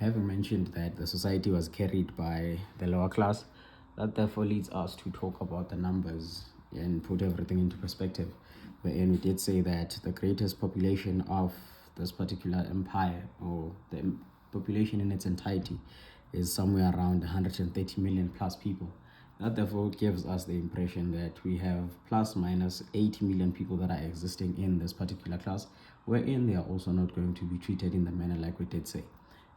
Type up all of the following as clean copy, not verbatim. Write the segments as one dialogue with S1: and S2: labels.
S1: having mentioned that the society was carried by the lower class, that therefore leads us to talk about the numbers and put everything into perspective. Wherein we did say that the greatest population of this particular empire, or the population in its entirety, is somewhere around 130 million plus people. That therefore gives us the impression that we have plus minus 80 million people that are existing in this particular class, wherein they are also not going to be treated in the manner like we did say,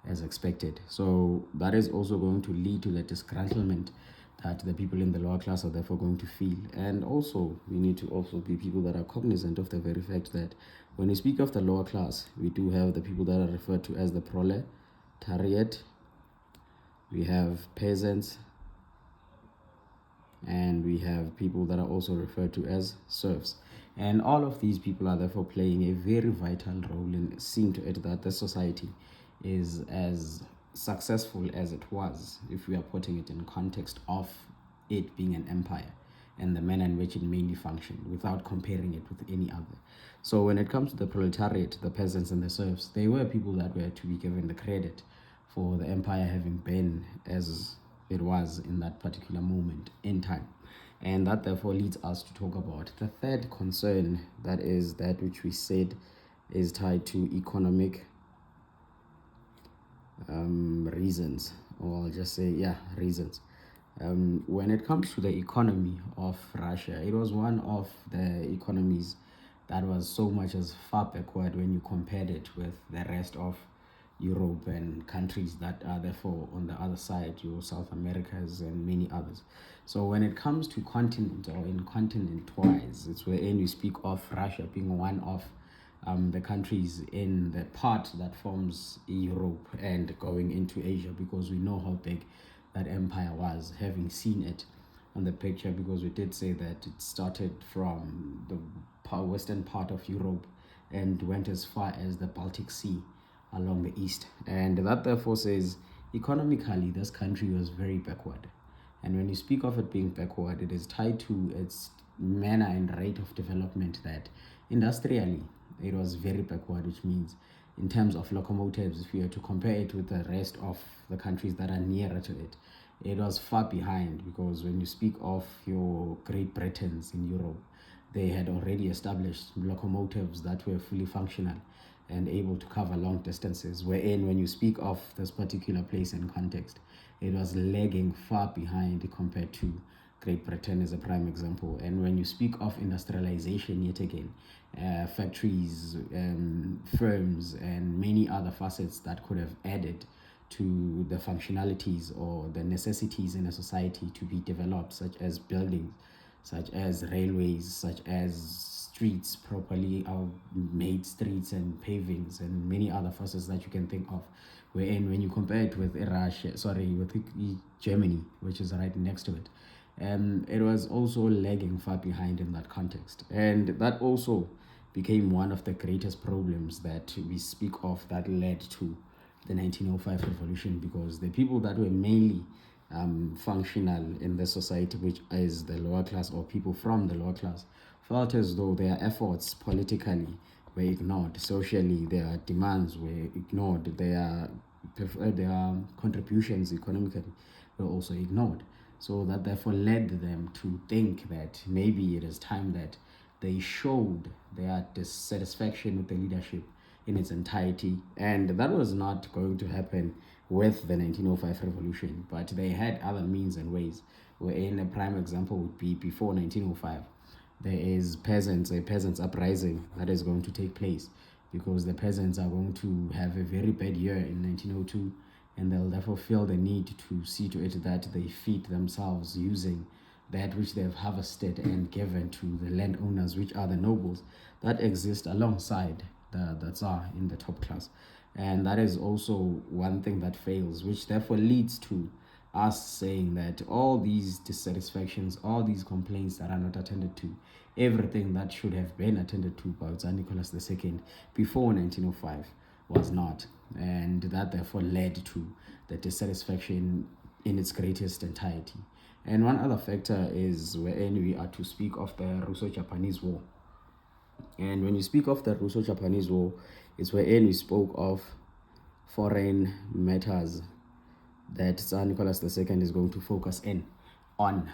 S1: as expected. So that is also going to lead to the disgruntlement that the people in the lower class are therefore going to feel. And also, we need to also be people that are cognizant of the very fact that when we speak of the lower class, we do have the people that are referred to as the proletariat, we have peasants, and we have people that are also referred to as serfs. And all of these people are therefore playing a very vital role in seeing to it that the society is as successful as it was, if we are putting it in context of it being an empire and the manner in which it mainly functioned, without comparing it with any other. So when it comes to the proletariat, the peasants and the serfs, they were people that were to be given the credit for the empire having been as it was in that particular moment in time. And that therefore leads us to talk about the third concern, that is that which we said is tied to economic reasons, or I'll just say, reasons. When it comes to the economy of Russia, it was one of the economies that was so much as far backward when you compared it with the rest of Europe and countries that are therefore on the other side, your South Americas and many others. So when it comes to continent or in continent-wise, it's wherein we speak of Russia being one of the countries in the part that forms Europe and going into Asia, because we know how big that empire was, having seen it on the picture, because we did say that it started from the western part of Europe and went as far as the Baltic Sea along the east. And that therefore says economically this country was very backward. And when you speak of it being backward, it is tied to its manner and rate of development, that industrially it was very backward, which means in terms of locomotives, if you were to compare it with the rest of the countries that are nearer to it, it was far behind. Because when you speak of your Great Britons in Europe, they had already established locomotives that were fully functional and able to cover long distances, wherein when you speak of this particular place in context, it was lagging far behind compared to Great Britain as a prime example. And when you speak of industrialization, yet again, factories, firms, and many other facets that could have added to the functionalities or the necessities in a society to be developed, such as buildings, such as railways, such as streets, properly made streets and pavings, and many other facets that you can think of. Wherein when you compare it with Germany, which is right next to it, it was also lagging far behind in that context. And that also became one of the greatest problems that we speak of that led to the 1905 revolution, because the people that were mainly functional in the society, which is the lower class or people from the lower class, felt as though their efforts politically were ignored, socially their demands were ignored, their contributions economically were also ignored. So that therefore led them to think that maybe it is time that they showed their dissatisfaction with the leadership in its entirety. And that was not going to happen with the 1905 revolution, but they had other means and ways, wherein a prime example would be before 1905. There is a peasants uprising that is going to take place, because the peasants are going to have a very bad year in 1902, and they'll therefore feel the need to see to it that they feed themselves using that which they have harvested and given to the landowners, which are the nobles that exist alongside the Tsar in the top class. And that is also one thing that fails, which therefore leads to us saying that all these dissatisfactions, all these complaints that are not attended to, everything that should have been attended to by Tsar Nicholas II before 1905 was not. And that therefore led to the dissatisfaction in its greatest entirety. And one other factor is wherein we are to speak of the Russo-Japanese War. And when you speak of the Russo-Japanese War, it's wherein we spoke of foreign matters that Tsar Nicholas II is going to focus on,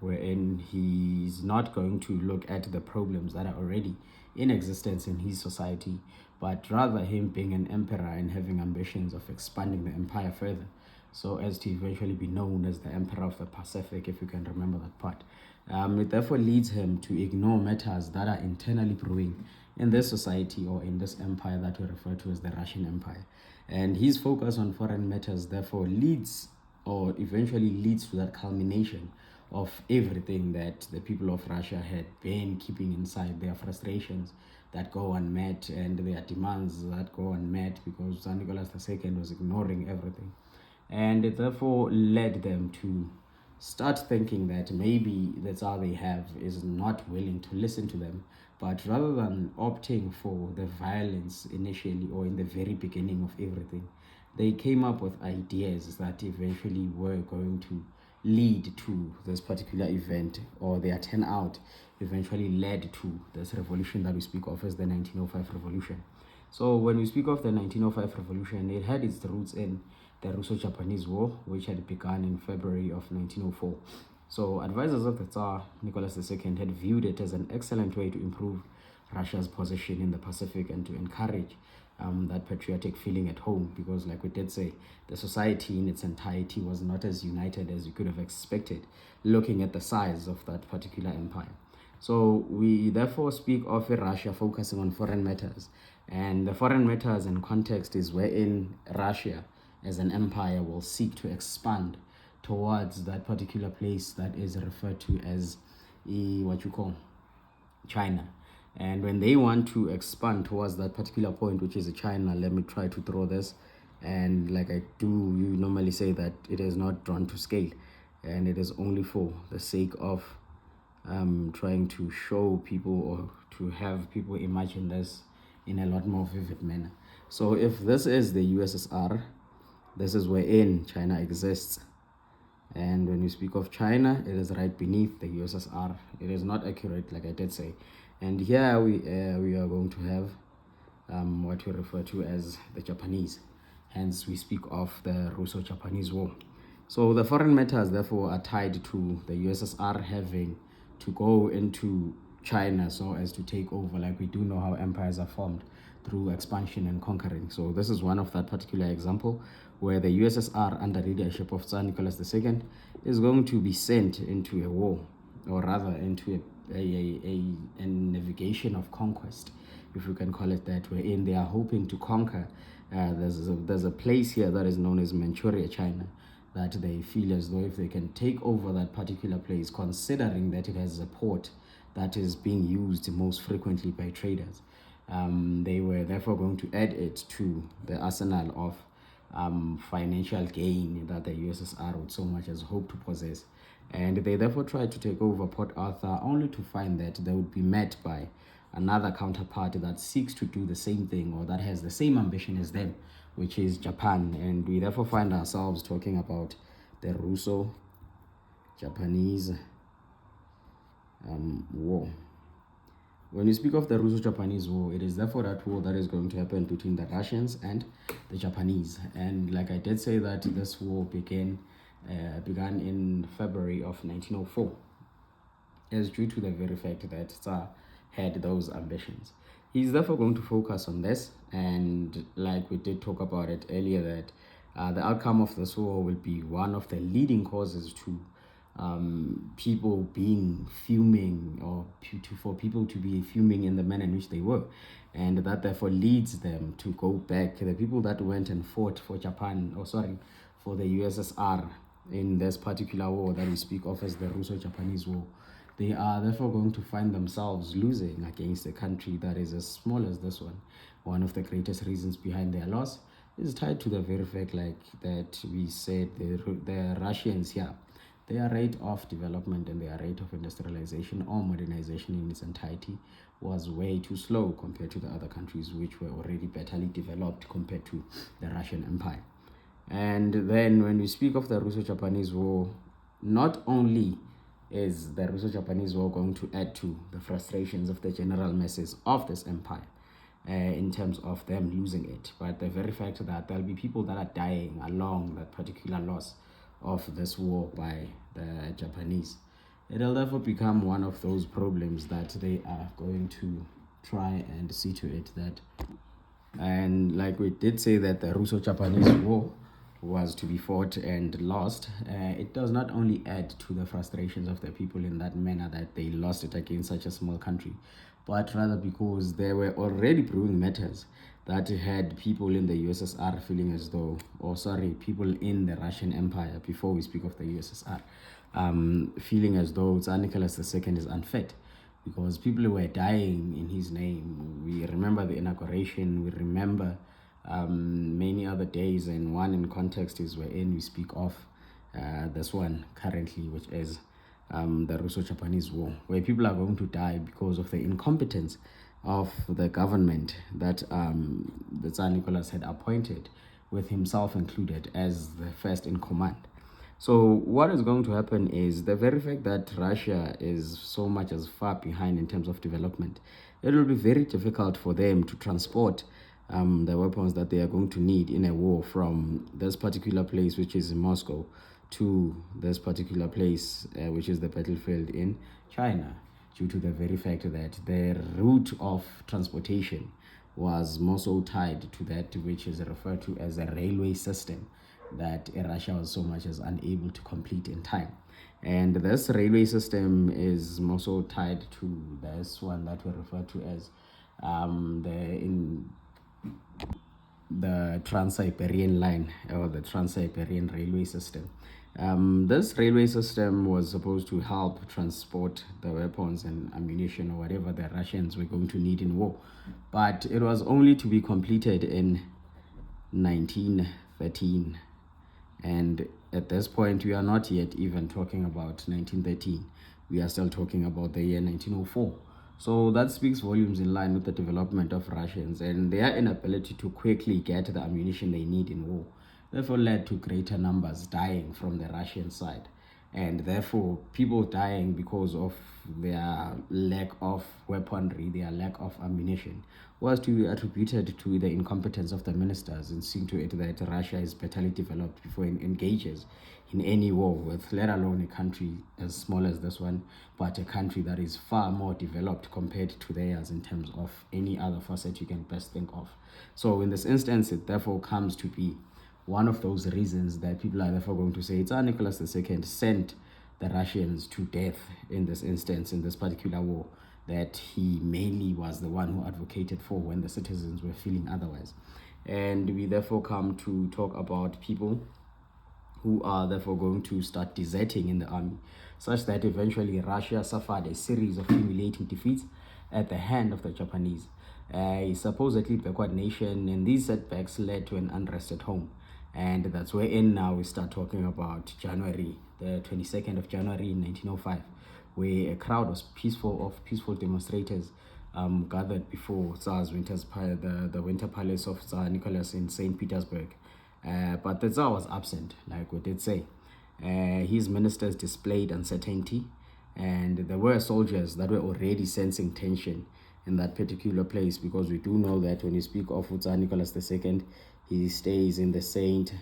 S1: wherein he's not going to look at the problems that are already in existence in his society, but rather him being an emperor and having ambitions of expanding the empire further, so as to eventually be known as the Emperor of the Pacific, if you can remember that part. It therefore leads him to ignore matters that are internally brewing in this society or in this empire that we refer to as the Russian Empire. And his focus on foreign matters therefore leads or eventually leads to that culmination of everything that the people of Russia had been keeping inside, their frustrations that go unmet and their demands that go unmet because Tsar Nicholas II was ignoring everything. And it therefore led them to start thinking that maybe the Tsar they have is not willing to listen to them, but rather than opting for the violence initially or in the very beginning of everything, they came up with ideas that eventually were going to lead to this particular event, or their turnout eventually led to this revolution that we speak of as the 1905 revolution. So when we speak of the 1905 revolution, it had its roots in the Russo-Japanese War, which had begun in February of 1904. So advisors of the Tsar Nicholas II had viewed it as an excellent way to improve Russia's position in the Pacific and to encourage that patriotic feeling at home, because like we did say, the society in its entirety was not as united as you could have expected looking at the size of that particular empire. So we therefore speak of Russia focusing on foreign matters, and the foreign matters and context is wherein Russia as an empire will seek to expand towards that particular place that is referred to as what you call China. And when they want to expand towards that particular point, which is China, let me try to draw this. And like I do, you normally say that it is not drawn to scale, and it is only for the sake of trying to show people or to have people imagine this in a lot more vivid manner. So if this is the USSR, this is wherein China exists. And when we speak of China, it is right beneath the USSR. It is not accurate, like I did say. And here we are going to have what we refer to as the Japanese. Hence, we speak of the Russo-Japanese War. So the foreign matters, therefore, are tied to the USSR having to go into China so as to take over, like we do know how empires are formed through expansion and conquering. So this is one of that particular example where the USSR under leadership of Tsar Nicholas II is going to be sent into a war, or rather into a navigation of conquest, if you can call it that, wherein they are hoping to conquer. There's a place here that is known as Manchuria, China, that they feel as though if they can take over that particular place, considering that it has a port that is being used most frequently by traders, they were therefore going to add it to the arsenal of financial gain that the USSR would so much as hope to possess. And they therefore tried to take over Port Arthur, only to find that they would be met by another counterpart that seeks to do the same thing or that has the same ambition as them, which is Japan. And we therefore find ourselves talking about the Russo-Japanese War. When we speak of the Russo-Japanese War, it is therefore that war that is going to happen between the Russians and the Japanese. And like I did say, that this war began in February of 1904, as due to the very fact that Tsar had those ambitions. He's therefore going to focus on this, and like we did talk about it earlier, that the outcome of this war will be one of the leading causes to people being fuming, or for people to be fuming in the manner in which they were, and that therefore leads them to go back. The people that went and fought for for the USSR in this particular war that we speak of as the Russo-Japanese War, they are therefore going to find themselves losing against a country that is as small as this one. One of the greatest reasons behind their loss is tied to the very fact, like that we said, the Russians here, their rate of development and their rate of industrialization or modernization in its entirety was way too slow compared to the other countries which were already betterly developed compared to the Russian Empire. And then when we speak of the Russo-Japanese War, not only is the Russo-Japanese War going to add to the frustrations of the general masses of this empire, in terms of them losing it, but the very fact that there'll be people that are dying along that particular loss of this war by the Japanese, it'll therefore become one of those problems that they are going to try and see to it that. And like we did say that the Russo-Japanese War was to be fought and lost, it does not only add to the frustrations of the people in that manner that they lost it against such a small country, but rather because there were already brewing matters that had people in the USSR feeling as though, or sorry, people in the Russian Empire, before we speak of the USSR, feeling as though Tsar Nicholas II is unfit because people were dying in his name. We remember the inauguration, we remember many other days, and one in context is wherein we speak of this one currently, which is the Russo-Japanese War, where people are going to die because of the incompetence of the government that the Tsar Nicholas had appointed, with himself included as the first in command. So what is going to happen is the very fact that Russia is so much as far behind in terms of development, it will be very difficult for them to transport the weapons that they are going to need in a war from this particular place, which is in Moscow, to this particular place, which is the battlefield in China, due to the very fact that the route of transportation was more so tied to that which is referred to as a railway system that Russia was so much as unable to complete in time. And this railway system is more so tied to this one that we refer to as the Trans-Siberian line, or the Trans-Siberian railway system. This railway system was supposed to help transport the weapons and ammunition or whatever the Russians were going to need in war, but it was only to be completed in 1913. And at this point, we are not yet even talking about 1913. We are still talking about the year 1904. So that speaks volumes in line with the development of Russians and their inability to quickly get the ammunition they need in war. Therefore led to greater numbers dying from the Russian side. And therefore, people dying because of their lack of weaponry, their lack of ammunition, was to be attributed to the incompetence of the ministers in seeing to it that Russia is better developed before it engages in any war with, let alone a country as small as this one, but a country that is far more developed compared to theirs in terms of any other facet you can best think of. So in this instance, it therefore comes to be one of those reasons that people are therefore going to say Tsar Nicholas II sent the Russians to death in this instance, in this particular war, that he mainly was the one who advocated for when the citizens were feeling otherwise. And we therefore come to talk about people who are therefore going to start deserting in the army, such that eventually Russia suffered a series of humiliating defeats at the hand of the Japanese, a supposedly backward nation, and these setbacks led to an unrest at home. And that's wherein now we start talking about January, the 22nd of January in 1905, where a crowd was peaceful demonstrators gathered before Tsar's the Winter Palace of Tsar Nicholas in St. Petersburg. But the Tsar was absent, like we did say. His ministers displayed uncertainty, and there were soldiers that were already sensing tension in that particular place, because we do know that when you speak of Tsar Nicholas II, he stays in the St.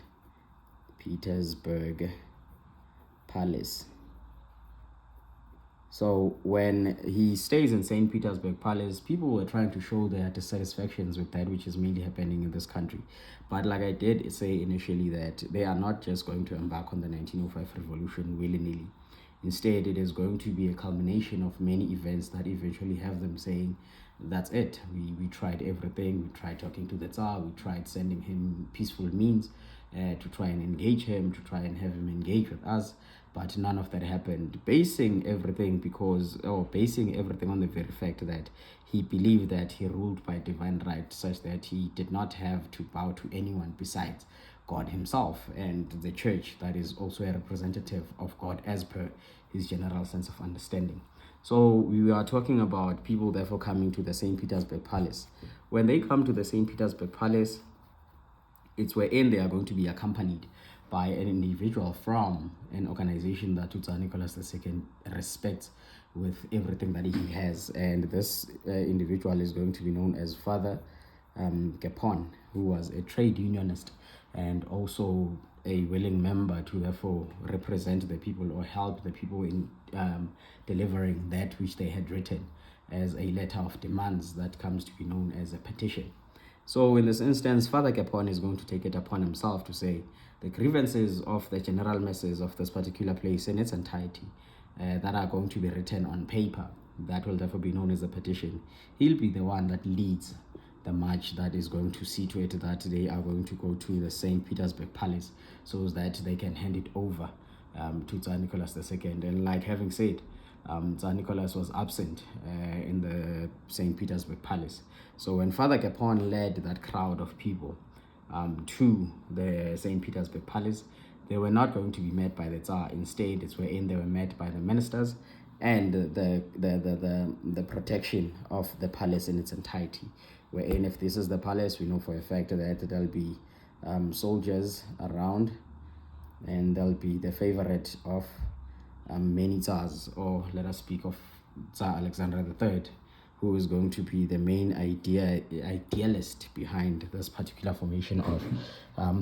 S1: Petersburg Palace. So when he stays in St. Petersburg Palace, people were trying to show their dissatisfactions with that which is mainly happening in this country. But like I did say initially, that they are not just going to embark on the 1905 revolution willy-nilly. Instead, it is going to be a culmination of many events that eventually have them saying, that's it. We tried everything. We tried talking to the Tsar. We tried sending him peaceful means to try and engage him, to try and have him engage with us. But none of that happened, basing everything on the very fact that he believed that he ruled by divine right, such that he did not have to bow to anyone besides God himself and the church, that is also a representative of God as per his general sense of understanding. So we are talking about people therefore coming to the St. Petersburg Palace. When they come to the St. Petersburg Palace, it's wherein they are going to be accompanied by an individual from an organization that Tsar Nicholas II respects with everything that he has. And this individual is going to be known as Father Gapon, who was a trade unionist and also a willing member to therefore represent the people or help the people in delivering that which they had written as a letter of demands that comes to be known as a petition. So in this instance, Father Gapon is going to take it upon himself to say the grievances of the general masses of this particular place in its entirety that are going to be written on paper, that will therefore be known as a petition. He'll be the one that leads the march that is going to see to it that they are going to go to the St. Petersburg Palace so that they can hand it over to Tsar Nicholas II. And like having said, Tsar Nicholas was absent in the St. Petersburg Palace. So when Father Gapon led that crowd of people to the St. Petersburg Palace, they were not going to be met by the Tsar. Instead, it's wherein they were met by the ministers and the protection of the palace in its entirety. Wherein, if this is the palace, we know for a fact that there'll be soldiers around, and they'll be the favorite of many Tsars, or let us speak of Tsar Alexander III, who is going to be the main idealist behind this particular formation of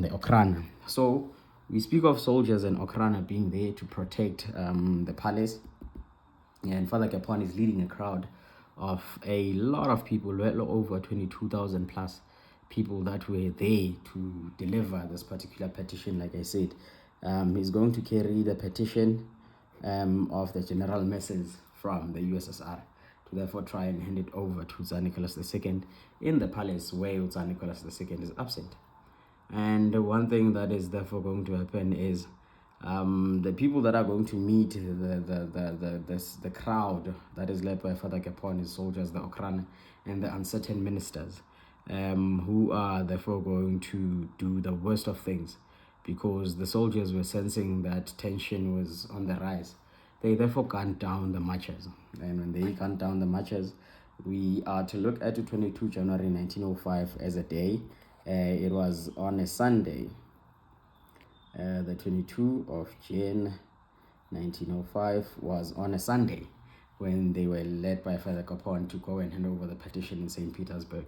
S1: the Okhrana. So we speak of soldiers and Okhrana being there to protect the palace, and Father Gapon is leading a crowd of a lot of people, well over 22,000 plus people that were there to deliver this particular petition. Like I said, he's going to carry the petition of the general masses from the USSR to therefore try and hand it over to Tsar Nicholas II in the palace where Tsar Nicholas II is absent. And one thing that is therefore going to happen is the people that are going to meet the crowd that is led by Father Gapon is soldiers, the Okhrana, and the uncertain ministers, who are therefore going to do the worst of things, because the soldiers were sensing that tension was on the rise. They therefore gunned down the marchers, and when they gunned down the marchers, we are to look at 22 January 1905 as a day. It was on a Sunday. The 22 of June 1905 was on a Sunday when they were led by Father Gapon to go and hand over the petition in St. Petersburg.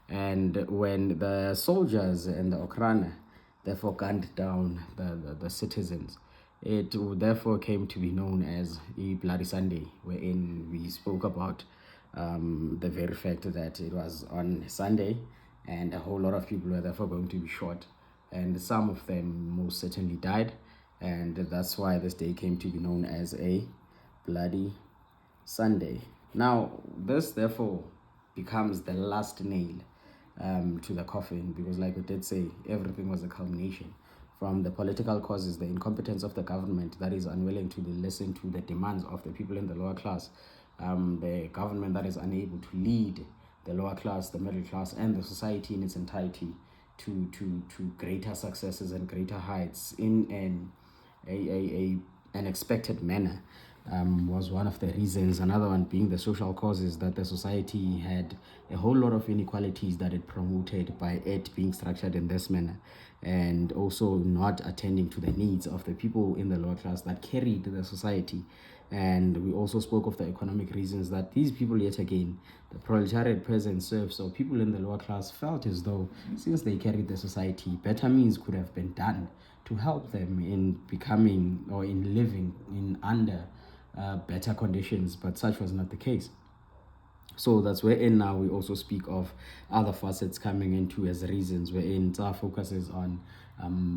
S1: And when the soldiers and the Okhrana therefore gunned down the citizens, it therefore came to be known as a Bloody Sunday, wherein we spoke about the very fact that it was on Sunday and a whole lot of people were therefore going to be shot, and some of them most certainly died, and that's why this day came to be known as a Bloody Sunday. Now, this therefore becomes the last nail to the coffin, because like we did say, everything was a culmination from the political causes, the incompetence of the government that is unwilling to listen to the demands of the people in the lower class, the government that is unable to lead the lower class, the middle class, and the society in its entirety to greater successes and greater heights in an expected manner, was one of the reasons. Another one being the social causes, that the society had a whole lot of inequalities that it promoted by it being structured in this manner, and also not attending to the needs of the people in the lower class that carried the society. And we also spoke of the economic reasons that these people, yet again, the proletariat peasant serfs or people in the lower class, felt as though since they carried the society, better means could have been done to help them in becoming or in living in under better conditions, but such was not the case. So that's wherein now we also speak of other facets coming into as reasons, wherein Tsar focuses on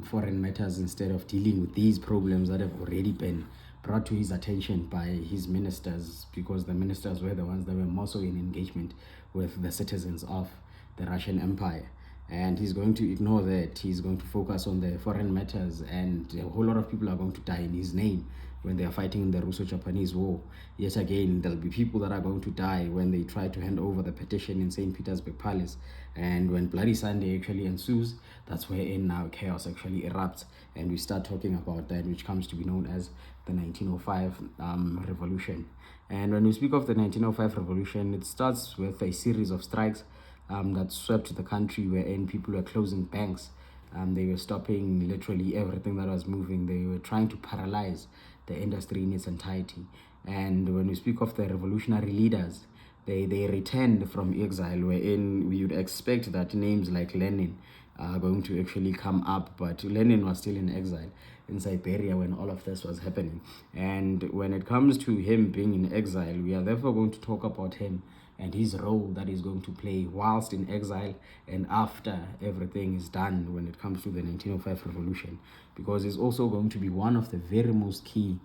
S1: foreign matters instead of dealing with these problems that have already been brought to his attention by his ministers, because the ministers were the ones that were more so in engagement with the citizens of the Russian Empire. And he's going to ignore that. He's going to focus on the foreign matters, and a whole lot of people are going to die in his name when they are fighting in the Russo-Japanese War. Yet again, there'll be people that are going to die when they try to hand over the petition in St. Petersburg Palace. And when Bloody Sunday actually ensues, that's wherein now chaos actually erupts, and we start talking about that, which comes to be known as the 1905 revolution. And when we speak of the 1905 revolution, it starts with a series of strikes that swept the country, wherein people were closing banks, They were stopping literally everything that was moving. They were trying to paralyze the industry in its entirety. And when we speak of the revolutionary leaders, they returned from exile, wherein we would expect that names like Lenin are going to actually come up, but Lenin was still in exile in Siberia when all of this was happening. And when it comes to him being in exile, we are therefore going to talk about him and his role that he's going to play whilst in exile and after everything is done when it comes to the 1905 revolution, because he's also going to be one of the very most key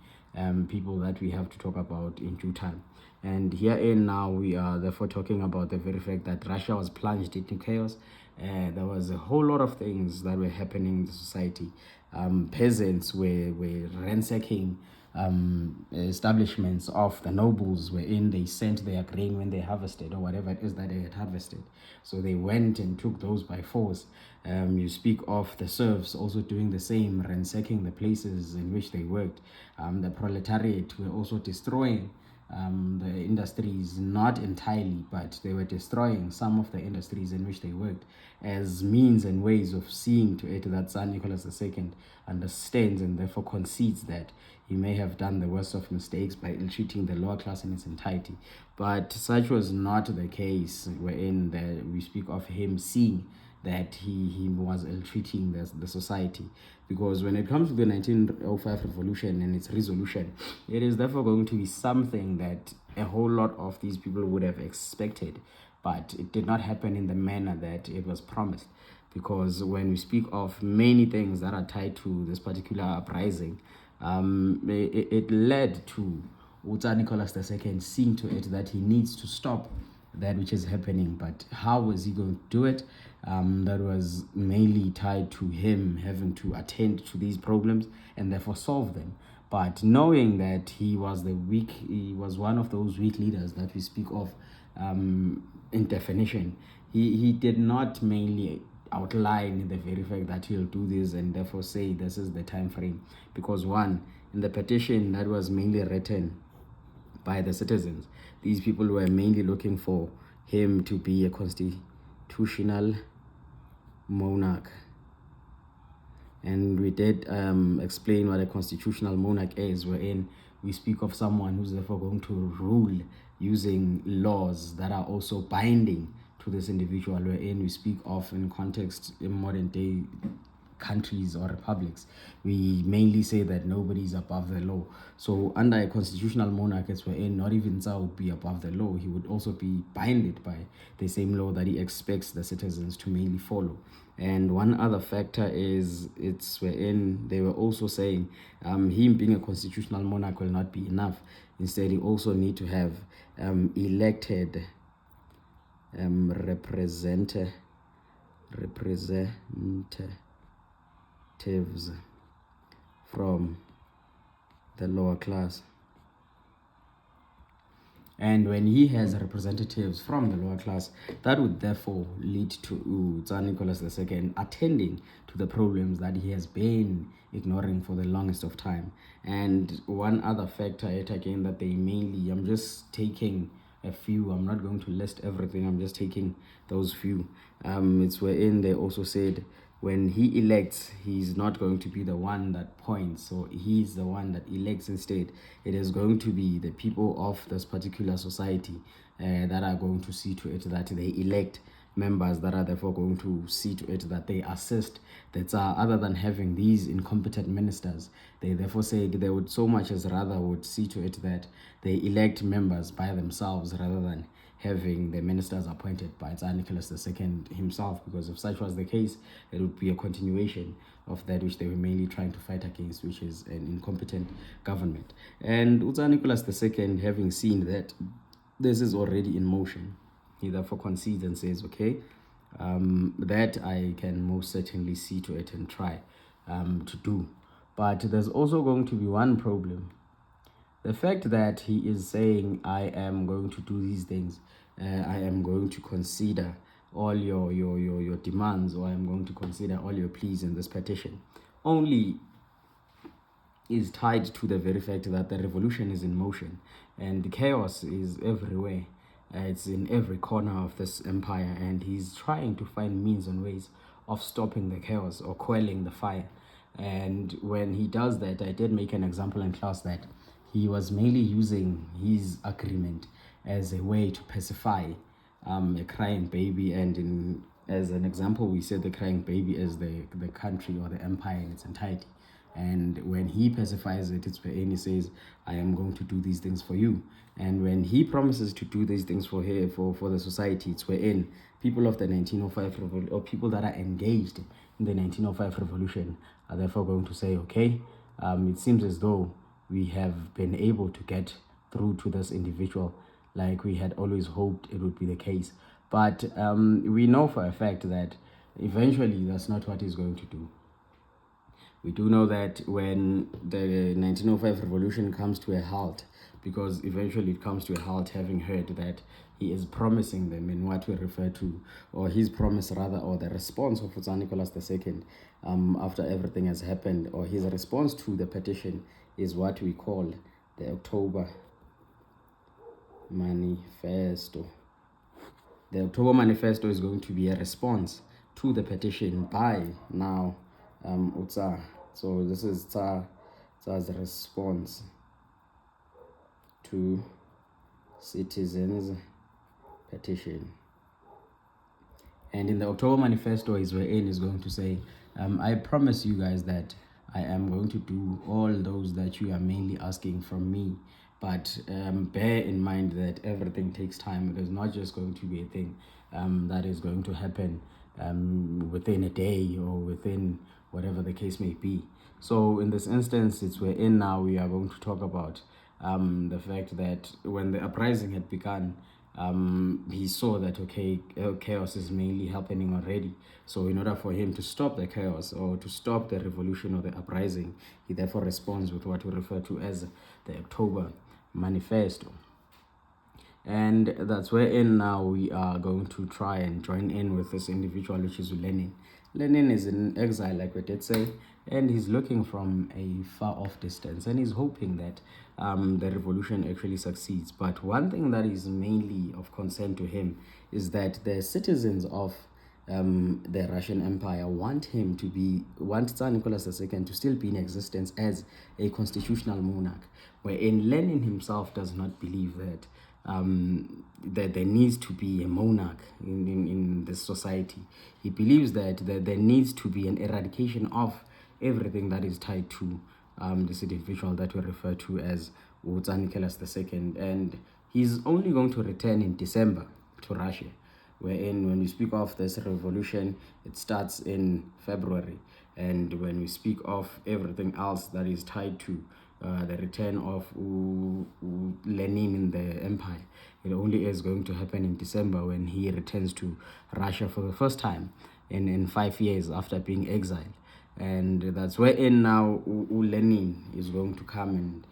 S1: people that we have to talk about in due time. And herein now we are therefore talking about the very fact that Russia was plunged into chaos. There was a whole lot of things that were happening in the society. Peasants were ransacking establishments of the nobles, wherein they sent their grain when they harvested or whatever it is that they had harvested. So they went and took those by force. You speak of the serfs also doing the same, ransacking the places in which they worked. The proletariat were also destroying the industries, not entirely, but they were destroying some of the industries in which they worked as means and ways of seeing to it that Tsar Nicholas II understands and therefore concedes that he may have done the worst of mistakes by ill-treating the lower class in its entirety. But such was not the case, wherein we speak of him seeing that he was ill-treating the society. Because when it comes to the 1905 revolution and its resolution, it is therefore going to be something that a whole lot of these people would have expected, but it did not happen in the manner that it was promised. Because when we speak of many things that are tied to this particular uprising, it led to Tsar Nicholas II seeing to it that he needs to stop that which is happening. But how was he going to do it? That was mainly tied to him having to attend to these problems and therefore solve them. But knowing that he was one of those weak leaders that we speak of in definition, he did not mainly outline the very fact that he'll do this and therefore say this is the time frame. Because one, in the petition that was mainly written by the citizens, these people were mainly looking for him to be a constitutional monarch. And we did explain what a constitutional monarch is, wherein we speak of someone who's therefore going to rule using laws that are also binding to this individual, wherein we speak of in context in modern day countries or republics, we mainly say that nobody is above the law. So under a constitutional monarch, it's wherein not even Tsar would be above the law. He would also be binded by the same law that he expects the citizens to mainly follow. And one other factor is it's wherein they were also saying him being a constitutional monarch will not be enough. Instead, he also need to have elected representatives from the lower class. And when he has representatives from the lower class, that would therefore lead to Tsar Nicholas II attending to the problems that he has been ignoring for the longest of time. And one other factor, yet again, that they mainly, I'm just taking a few, I'm not going to list everything, I'm just taking those few. It's wherein they also said when he elects, he's not going to be the one that points, so he's the one that elects. Instead, it is going to be the people of this particular society that are going to see to it that they elect members that are therefore going to see to it that they assist the Tsar, other than having these incompetent ministers. They therefore said they would so much as rather would see to it that they elect members by themselves rather than having the ministers appointed by Tsar Nicholas II himself, because if such was the case, it would be a continuation of that which they were mainly trying to fight against, which is an incompetent government. And Tsar Nicholas II, having seen that this is already in motion, he therefore concedes and says, okay, that I can most certainly see to it and try to do. But there's also going to be one problem. The fact that he is saying, I am going to do these things, I am going to consider all your demands, or I am going to consider all your pleas in this petition, only is tied to the very fact that the revolution is in motion and the chaos is everywhere. It's in every corner of this empire, and he's trying to find means and ways of stopping the chaos or quelling the fire. And when he does that, I did make an example in class that he was mainly using his agreement as a way to pacify a crying baby. And as an example, we said the crying baby is the country or the empire in its entirety. And when he pacifies it, it's when he says, I am going to do these things for you. And when he promises to do these things for the society, it's wherein people of the 1905 revolution, or people that are engaged in the 1905 revolution, are therefore going to say, okay, it seems as though we have been able to get through to this individual like we had always hoped it would be the case. But we know for a fact that eventually that's not what he's going to do. We do know that when the 1905 revolution comes to a halt, because eventually it comes to a halt, having heard that he is promising them in what we refer to, or his promise rather, or the response of Tsar Nicholas II after everything has happened, or his response to the petition is what we call the October Manifesto. The October Manifesto is going to be a response to the petition by now Tsar. So this is Tsar's response to citizens' petition. And in the October Manifesto is wherein is going to say, I promise you guys that I am going to do all those that you are mainly asking from me. But bear in mind that everything takes time. It is not just going to be a thing that is going to happen within a day or within whatever the case may be. So in this instance, it's wherein now we are going to talk about the fact that when the uprising had begun, he saw that, okay, chaos is mainly happening already. So in order for him to stop the chaos or to stop the revolution or the uprising, he therefore responds with what we refer to as the October Manifesto. And that's wherein now we are going to try and join in with this individual, which is Lenin. Lenin is in exile, like we did say, and he's looking from a far off distance, and he's hoping that the revolution actually succeeds. But one thing that is mainly of concern to him is that the citizens of the Russian Empire want Tsar Nicholas II to still be in existence as a constitutional monarch, wherein Lenin himself does not believe that that there needs to be a monarch in this society. He believes that there needs to be an eradication of everything that is tied to this individual that we refer to as Tsar Nicholas II. And he's only going to return in December to Russia, wherein when we speak of this revolution, it starts in February. And when we speak of everything else that is tied to the return of Lenin in the empire, it only is going to happen in December when he returns to Russia for the first time in 5 years after being exiled. And that's wherein now Lenin is going to come and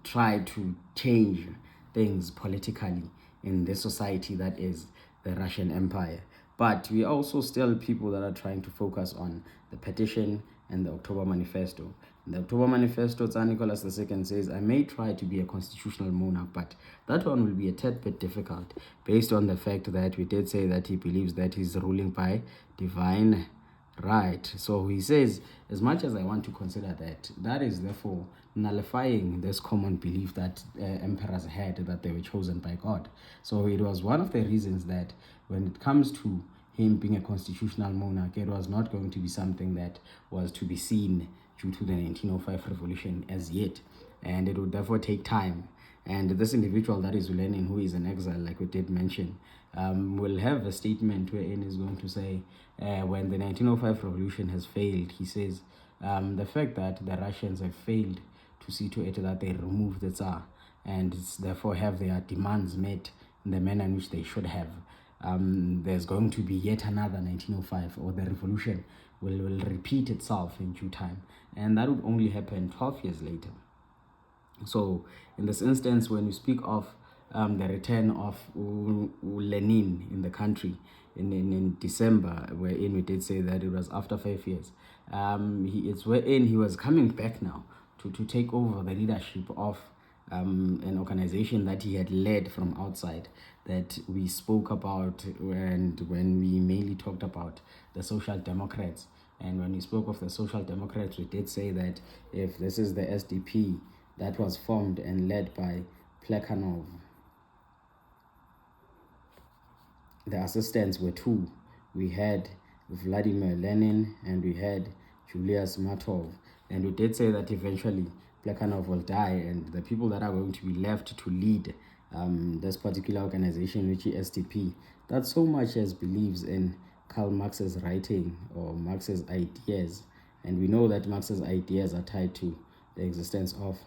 S1: try to change things politically in the society that is the Russian Empire. But we also still people that are trying to focus on the petition and the October Manifesto. In the October Manifesto, Tsar Nicholas II says, I may try to be a constitutional monarch, but that one will be a tad bit difficult based on the fact that we did say that he believes that he's ruling by divine right. So he says, as much as I want to consider that, that is therefore nullifying this common belief that emperors had, that they were chosen by God. So it was one of the reasons that when it comes to him being a constitutional monarch, it was not going to be something that was to be seen due to the 1905 revolution as yet. And it would therefore take time. And this individual, that is Lenin, who is in exile, like we did mention, will have a statement wherein he's going to say, when the 1905 revolution has failed, he says, the fact that the Russians have failed to see to it that they remove the Tsar and therefore have their demands met in the manner in which they should have, there's going to be yet another 1905, or the revolution will repeat itself in due time. And that would only happen 12 years later. So in this instance, when we speak of the return of Lenin in the country in December, wherein we did say that it was after 5 years, it's wherein he was coming back now to take over the leadership of an organization that he had led from outside that we spoke about, and when we mainly talked about the Social Democrats. And when we spoke of the Social Democrats, we did say that if this is the SDP that was formed and led by Plekhanov, the assistants were two. We had Vladimir Lenin and we had Julius Martov. And we did say that eventually Plekhanov will die, and the people that are going to be left to lead this particular organization, which is SDP, that so much as believes in Karl Marx's writing or Marx's ideas. And we know that Marx's ideas are tied to the existence of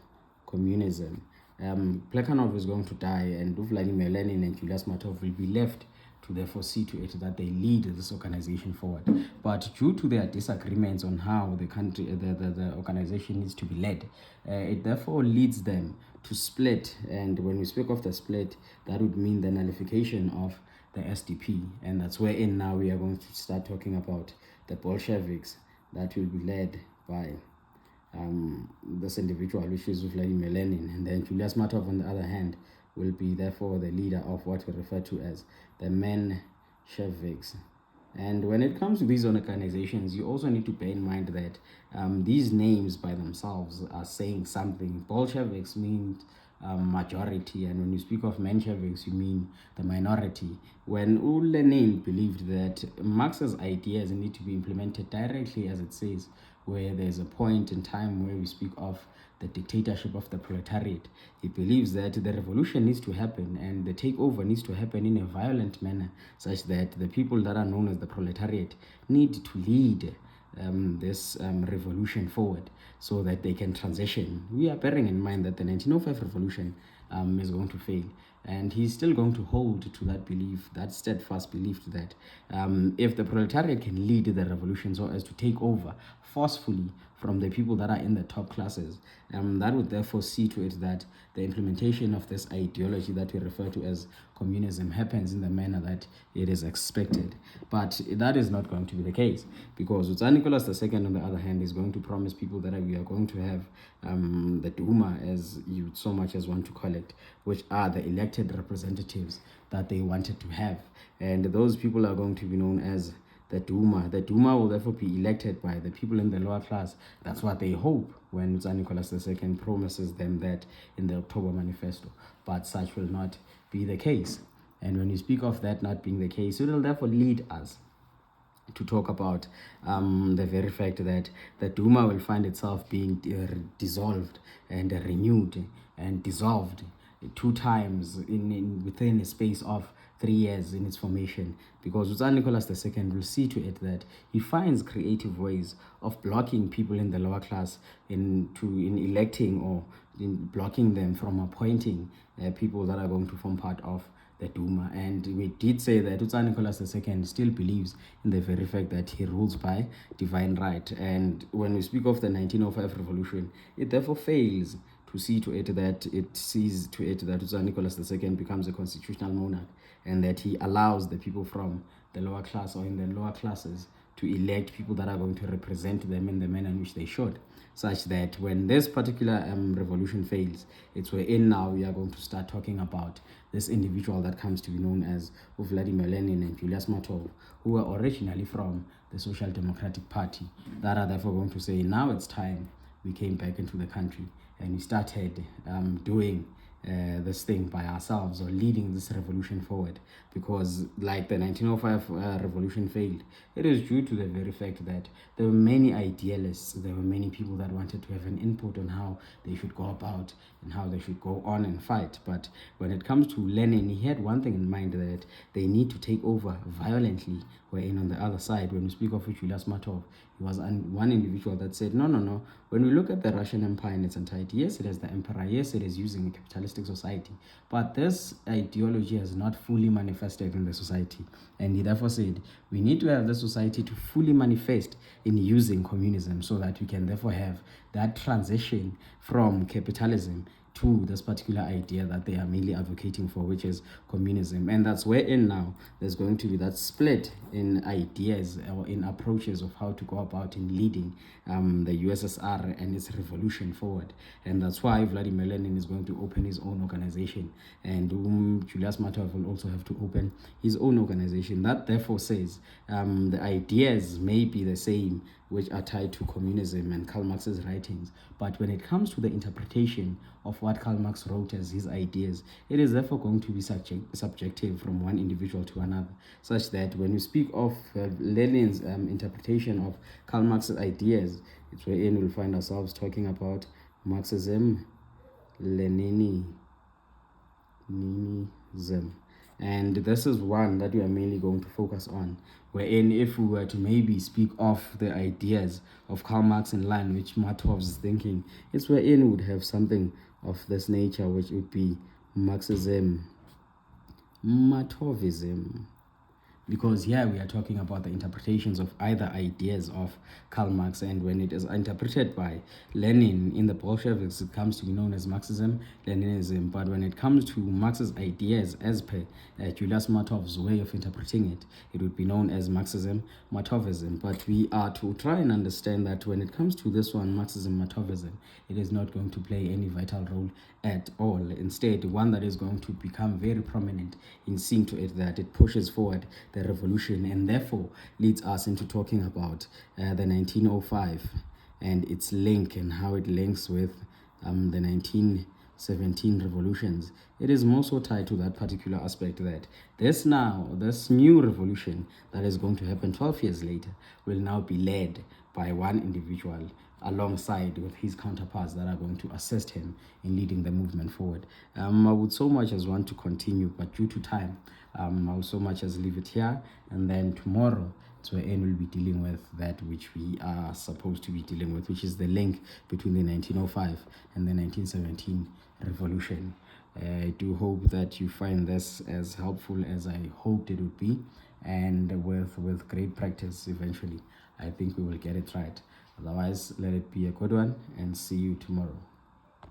S1: communism. Plekhanov is going to die, and Vladimir Lenin and Julius Martov will be left to therefore see to it that they lead this organization forward. But due to their disagreements on how the country, the organization needs to be led, it therefore leads them to split. And when we speak of the split, that would mean the nullification of the SDP. And that's wherein now we are going to start talking about the Bolsheviks that will be led by this individual, which is Vladimir Lenin. And then Julius Martov, on the other hand, will be therefore the leader of what we refer to as the Mensheviks. And when it comes to these organizations, you also need to bear in mind that these names by themselves are saying something. Bolsheviks means majority, and when you speak of Mensheviks, you mean the minority. When Lenin believed that Marx's ideas need to be implemented directly, as it says, where there's a point in time where we speak of the dictatorship of the proletariat. He believes that the revolution needs to happen and the takeover needs to happen in a violent manner, such that the people that are known as the proletariat need to lead this revolution forward so that they can transition. We are bearing in mind that the 1905 revolution is going to fail. And he's still going to hold to that belief, that steadfast belief that if the proletariat can lead the revolution so as to take over forcefully from the people that are in the top classes, that would therefore see to it that the implementation of this ideology that we refer to as communism happens in the manner that it is expected. But that is not going to be the case, because Tsar Nicholas II, on the other hand, is going to promise people that we are going to have the Duma, as you so much as want to call it, which are the elected representatives that they wanted to have. And those people are going to be known as the Duma. The Duma will therefore be elected by the people in the lower class. That's what they hope when Tsar Nicholas II promises them that in the October Manifesto. But such will not be the case. And when you speak of that not being the case, it will therefore lead us to talk about the very fact that the Duma will find itself being dissolved and renewed and dissolved 2 times within a space of 3 years in its formation, because Tsar Nicholas II will see to it that he finds creative ways of blocking people in the lower class in electing or in blocking them from appointing people that are going to form part of the Duma. And we did say that Tsar Nicholas II still believes in the very fact that he rules by divine right. And when we speak of the 1905 revolution, it therefore fails to see to it that it sees to it that Tsar Nicholas II becomes a constitutional monarch, and that he allows the people from the lower class or in the lower classes to elect people that are going to represent them in the manner in which they should, such that when this particular revolution fails, it's wherein now we are going to start talking about this individual that comes to be known as Vladimir Lenin and Julius Martov, who were originally from the Social Democratic Party, that are therefore going to say, now it's time we came back into the country and we started doing this thing by ourselves, or leading this revolution forward. Because like the 1905 revolution failed, it is due to the very fact that there were many idealists, there were many people that wanted to have an input on how they should go about and how they should go on and fight. But when it comes to Lenin, he had one thing in mind, that they need to take over violently, wherein on the other side, when we speak of Julius Martov, he was one individual that said, no, when we look at the Russian Empire in its entirety, yes, it is the emperor, yes, it is using a capitalistic society, but this ideology has not fully manifested in the society. And he therefore said, we need to have the society to fully manifest in using communism, so that we can therefore have that transition from capitalism to this particular idea that they are mainly advocating for, which is communism. And that's wherein now there's going to be that split in ideas or in approaches of how to go about in leading the USSR and its revolution forward. And that's why Vladimir Lenin is going to open his own organization, and Julius Martov will also have to open his own organization. That therefore says the ideas may be the same, which are tied to communism and Karl Marx's writings. But when it comes to the interpretation of what Karl Marx wrote as his ideas, it is therefore going to be subjective from one individual to another, such that when you speak of Lenin's interpretation of Karl Marx's ideas, it's wherein we'll find ourselves talking about Marxism, Leninism. And this is one that we are mainly going to focus on, wherein if we were to maybe speak of the ideas of Karl Marx in line which Martov's thinking, it's wherein we would have something of this nature, which would be Marxism, Martovism. Because here we are talking about the interpretations of either ideas of Karl Marx, and when it is interpreted by Lenin in the Bolsheviks, it comes to be known as Marxism, Leninism. But when it comes to Marx's ideas as per Julius Martov's way of interpreting it, it would be known as Marxism, Martovism. But we are to try and understand that when it comes to this one, Marxism, Martovism, it is not going to play any vital role at all. Instead, one that is going to become very prominent in seeing to it that it pushes forward the revolution, and therefore leads us into talking about the 1905 and its link and how it links with the 1917 revolutions. It is more so tied to that particular aspect that this new revolution that is going to happen 12 years later will now be led by one individual alongside with his counterparts that are going to assist him in leading the movement forward. I would so much as want to continue, but due to time, I will so much as leave it here, and then tomorrow it's where we'll be dealing with that which we are supposed to be dealing with, which is the link between the 1905 and the 1917 revolution. I do hope that you find this as helpful as I hoped it would be, and with great practice eventually I think we will get it right. Otherwise, let it be a good one, and see you tomorrow.